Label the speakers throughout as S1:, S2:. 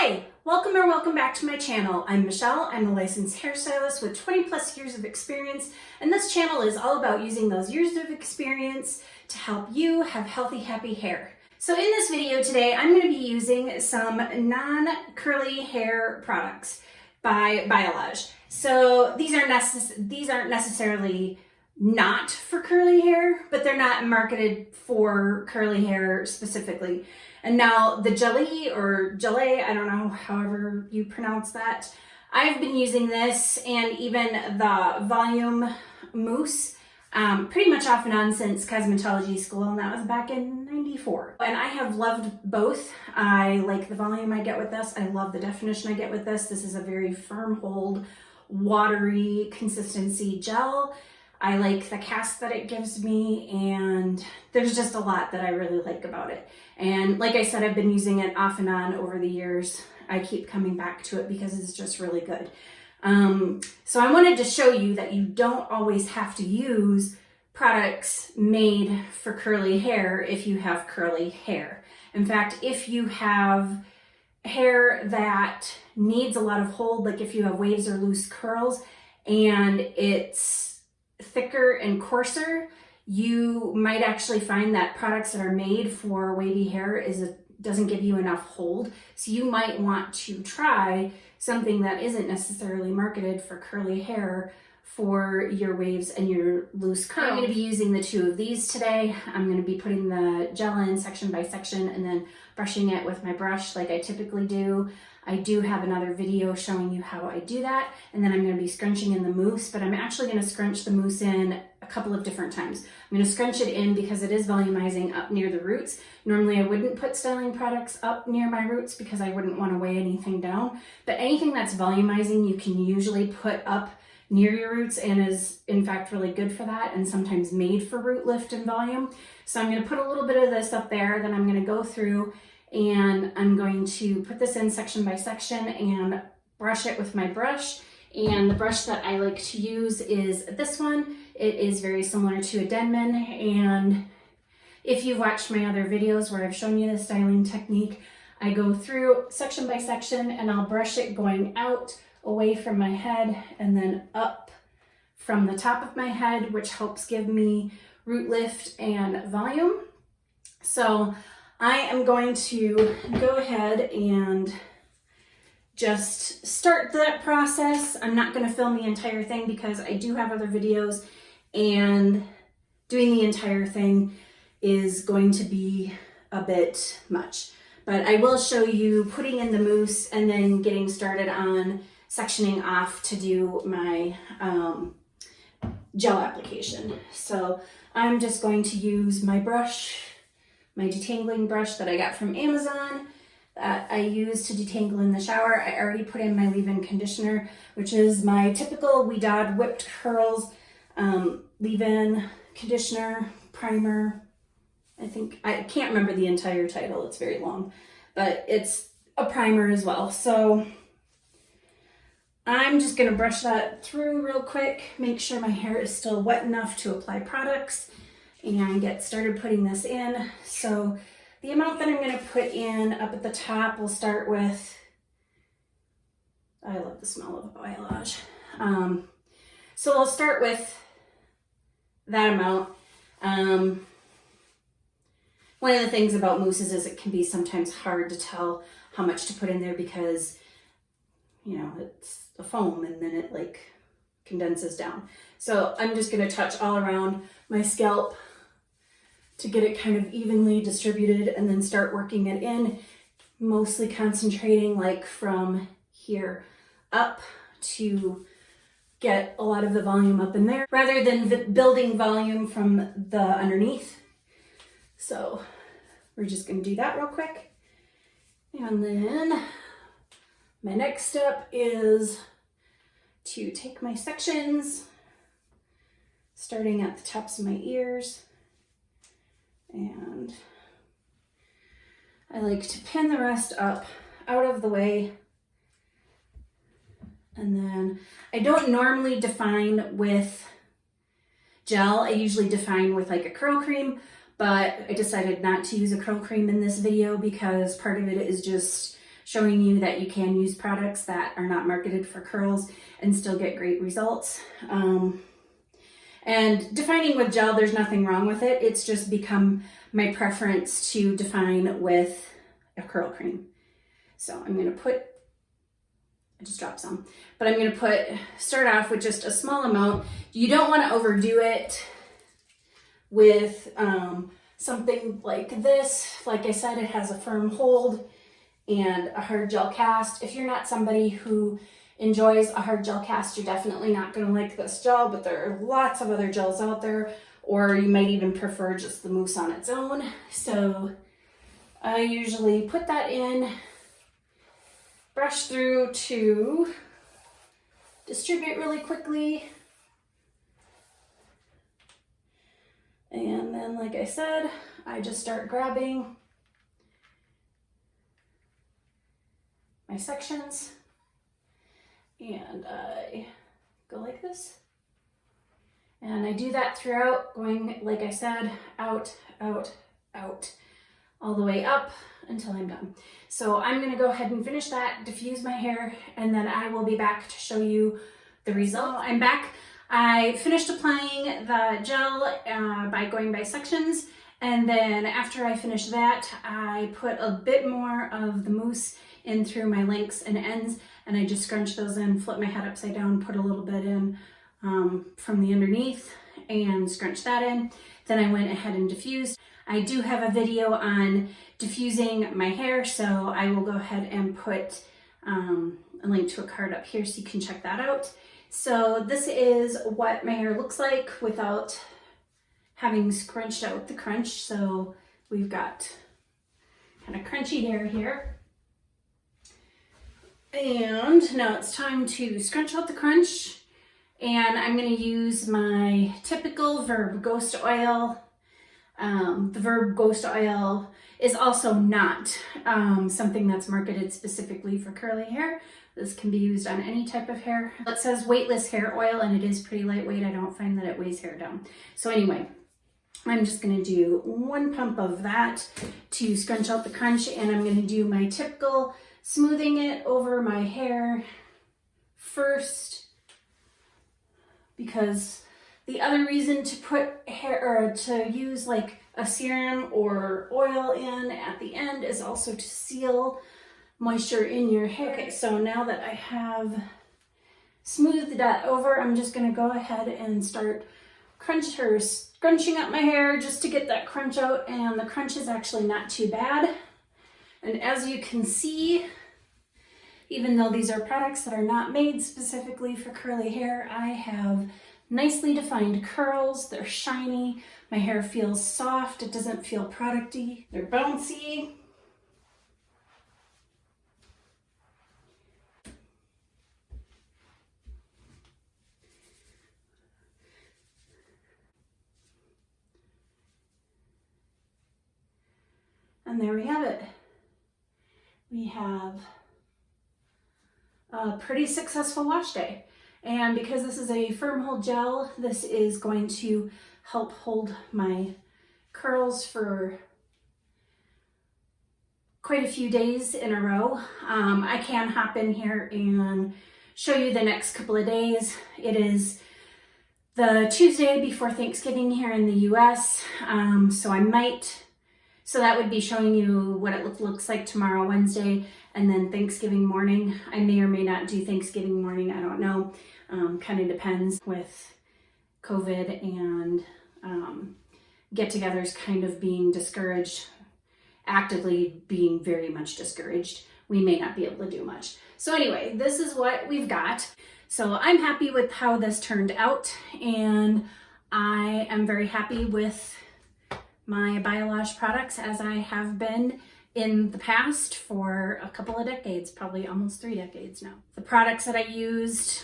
S1: Hi, welcome back to my channel. I'm Michelle. I'm a licensed hairstylist with 20 plus years of experience, and this channel is all about using those years of experience to help you have healthy, happy hair. So in this video today, I'm going to be using some non-curly hair products by Biolage. So these aren't necessarily not for curly hair, but they're not marketed for curly hair specifically. And now the Gelée or Gelée, I don't know, however you pronounce that, I've been using this and even the volume Mousse pretty much off and on since cosmetology school, and that was back in '94. And I have loved both. I like the volume I get with this. I love the definition I get with this. This is a very firm hold, watery consistency gel. I like the cast that it gives me, and there's just a lot that I really like about it. And like I said, I've been using it off and on over the years. I keep coming back to it because it's just really good. So I wanted to show you that you don't always have to use products made for curly hair if you have curly hair. In fact, if you have hair that needs a lot of hold, like if you have waves or loose curls and it's thicker and coarser, you might actually find that products that are made for wavy hair doesn't give you enough hold. So you might want to try something that isn't necessarily marketed for curly hair for your waves and your loose curls. I'm going to be using the two of these today. I'm going to be putting the gel in section by section and then brushing it with my brush like I typically do. I do have another video showing you how I do that, and then I'm going to be scrunching in the mousse, but I'm actually going to scrunch the mousse in a couple of different times. I'm going to scrunch it in because it is volumizing up near the roots. Normally I wouldn't put styling products up near my roots because I wouldn't want to weigh anything down, but anything that's volumizing you can usually put up near your roots and is in fact really good for that and sometimes made for root lift and volume. So I'm going to put a little bit of this up there, then I'm going to go through and I'm going to put this in section by section and brush it with my brush. And the brush that I like to use is this one. It is very similar to a Denman, and if you've watched my other videos where I've shown you the styling technique, I go through section by section and I'll brush it going out away from my head and then up from the top of my head, which helps give me root lift and volume. So I am going to go ahead and just start that process. I'm not going to film the entire thing because I do have other videos, and doing the entire thing is going to be a bit much. But I will show you putting in the mousse and then getting started on sectioning off to do my gel application. So I'm just going to use my brush, my detangling brush that I got from Amazon that I use to detangle in the shower. I already put in my leave-in conditioner, which is my typical Ouidad Whipped Curls leave-in conditioner, primer. I can't remember the entire title, it's very long, but it's a primer as well. So I'm just gonna brush that through real quick, make sure my hair is still wet enough to apply products, and get started putting this in. So the amount that I'm going to put in up at the top, we'll start with, I love the smell of Biolage. So I'll start with that amount. One of the things about mousses is it can be sometimes hard to tell how much to put in there because, you know, it's a foam and then it like condenses down. So I'm just going to touch all around my scalp to get it kind of evenly distributed and then start working it in, mostly concentrating like from here up to get a lot of the volume up in there rather than building volume from the underneath. So we're just going to do that real quick. And then my next step is to take my sections, starting at the tops of my ears. And I like to pin the rest up out of the way. And then I don't normally define with gel. I usually define with like a curl cream, but I decided not to use a curl cream in this video because part of it is just showing you that you can use products that are not marketed for curls and still get great results. And defining with gel, there's nothing wrong with it. It's just become my preference to define with a curl cream. So I'm gonna put, I just dropped some, but I'm gonna start off with just a small amount. You don't wanna overdo it with something like this. Like I said, it has a firm hold and a hard gel cast. If you're not somebody who enjoys a hard gel cast, you're definitely not gonna like this gel, but there are lots of other gels out there, or you might even prefer just the mousse on its own. So I usually put that in, brush through to distribute really quickly. And then, like I said, I just start grabbing my sections and I go like this. And I do that throughout, going, like I said, out, out, out, all the way up until I'm done. So I'm gonna go ahead and finish that, diffuse my hair, and then I will be back to show you the result. So I'm back. I finished applying the gel by going by sections, and then after I finished that, I put a bit more of the mousse in through my links and ends, and I just scrunched those in, flipped my head upside down, put a little bit in from the underneath and scrunched that in. Then I went ahead and diffused. I do have a video on diffusing my hair, so I will go ahead and put a link to a card up here so you can check that out. So this is what my hair looks like without having scrunched out the crunch. So we've got kind of crunchy hair here. And now it's time to scrunch out the crunch. And I'm going to use my typical Verb Ghost Oil. The Verb Ghost Oil is also not something that's marketed specifically for curly hair. This can be used on any type of hair. It says weightless hair oil, and it is pretty lightweight. I don't find that it weighs hair down. So anyway, I'm just gonna do 1 pump of that to scrunch out the crunch, and I'm gonna do my typical smoothing it over my hair first, because the other reason to put hair, or to use like a serum or oil in at the end, is also to seal moisture in your hair. Okay, so now that I have smoothed that over, I'm just gonna go ahead and start scrunching up my hair just to get that crunch out, and the crunch is actually not too bad. And as you can see, even though these are products that are not made specifically for curly hair, I have nicely defined curls. They're shiny. My hair feels soft. It doesn't feel producty. They're bouncy. And there we have it. We have a pretty successful wash day. And because this is a firm hold gel, this is going to help hold my curls for quite a few days in a row. I can hop in here and show you the next couple of days. It is the Tuesday before Thanksgiving here in the US. So that would be showing you what it looks like tomorrow, Wednesday, and then Thanksgiving morning. I may or may not do Thanksgiving morning, I don't know. Kind of depends with COVID and get-togethers kind of being discouraged, actively being very much discouraged. We may not be able to do much. So anyway, this is what we've got. So I'm happy with how this turned out, and I am very happy with my Biolage products, as I have been in the past for a couple of decades, probably almost 3 decades now. The products that I used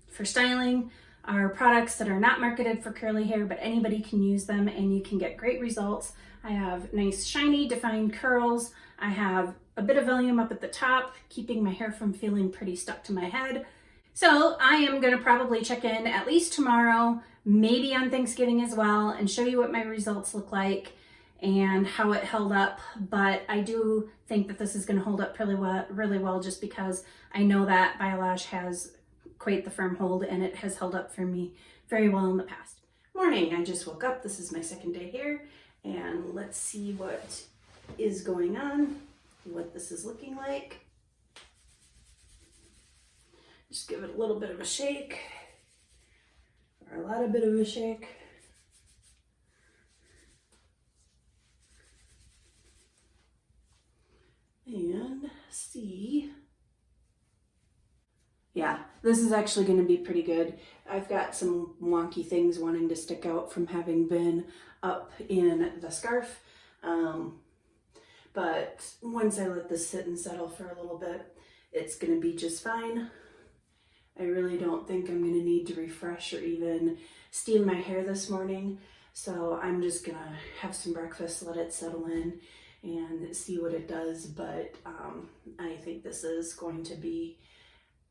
S1: for styling are products that are not marketed for curly hair, but anybody can use them and you can get great results. I have nice, shiny, defined curls. I have a bit of volume up at the top, keeping my hair from feeling pretty stuck to my head. So I am gonna probably check in at least tomorrow, maybe on Thanksgiving as well, and show you what my results look like. and how it held up, but I do think that this is going to hold up really well just because I know that Biolage has quite the firm hold and it has held up for me very well in the past. Morning, I just woke up. This is my second day here, and let's see what is going on, what this is looking like. Just give it a little bit of a shake, or a lot of bit of a shake. And see. Yeah, this is actually going to be pretty good. I've got some wonky things wanting to stick out from having been up in the scarf. But once I let this sit and settle for a little bit, it's going to be just fine. I really don't think I'm going to need to refresh or even steam my hair this morning. So I'm just going to have some breakfast, let it settle in, and see what it does. But I think this is going to be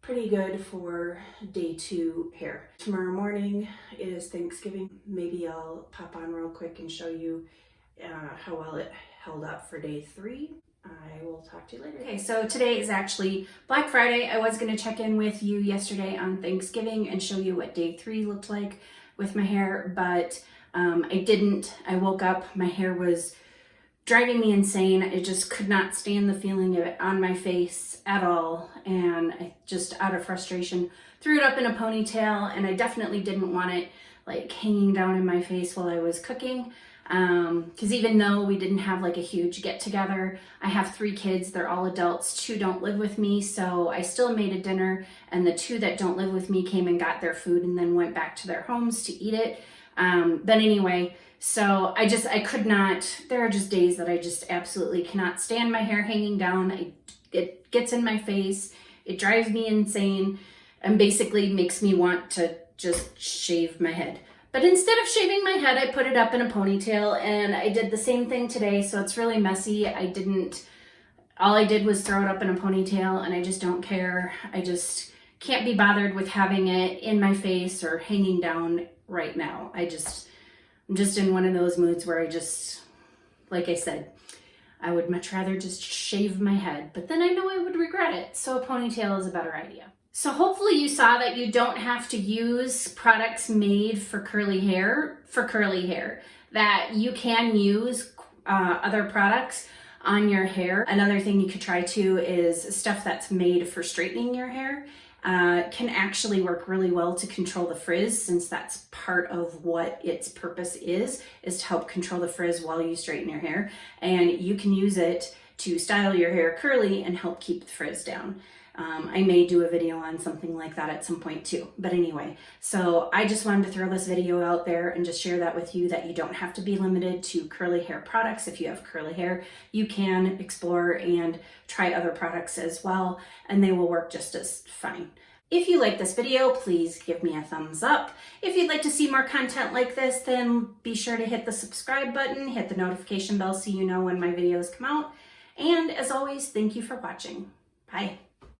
S1: pretty good for day 2 hair. Tomorrow morning is Thanksgiving. Maybe I'll pop on real quick and show you how well it held up for day 3. I will talk to you later. Okay, so today is actually Black Friday. I was going to check in with you yesterday on Thanksgiving and show you what day 3 looked like with my hair, but I didn't. I woke up, my hair was driving me insane. I just could not stand the feeling of it on my face at all, and I just, out of frustration, threw it up in a ponytail, and I definitely didn't want it like hanging down in my face while I was cooking. Because even though we didn't have like a huge get together, I have 3 kids, they're all adults, 2 don't live with me, so I still made a dinner, and the 2 that don't live with me came and got their food and then went back to their homes to eat it. But anyway, so I could not, there are just days that I just absolutely cannot stand my hair hanging down. It gets in my face, it drives me insane, and basically makes me want to just shave my head. But instead of shaving my head, I put it up in a ponytail, and I did the same thing today, so it's really messy. All I did was throw it up in a ponytail, and I just don't care. I just can't be bothered with having it in my face or hanging down right now. I'm just in one of those moods where like I said, I would much rather just shave my head, but then I know I would regret it, so a ponytail is a better idea. So hopefully you saw that you don't have to use products made for curly hair, that you can use other products on your hair. Another thing you could try too is stuff that's made for straightening your hair. Can actually work really well to control the frizz, since that's part of what its purpose is to help control the frizz while you straighten your hair. And you can use it to style your hair curly and help keep the frizz down. I may do a video on something like that at some point too. But anyway, so I just wanted to throw this video out there and just share that with you, that you don't have to be limited to curly hair products. If you have curly hair, you can explore and try other products as well, and they will work just as fine. If you like this video, please give me a thumbs up. If you'd like to see more content like this, then be sure to hit the subscribe button, hit the notification bell so you know when my videos come out. And as always, thank you for watching. Bye.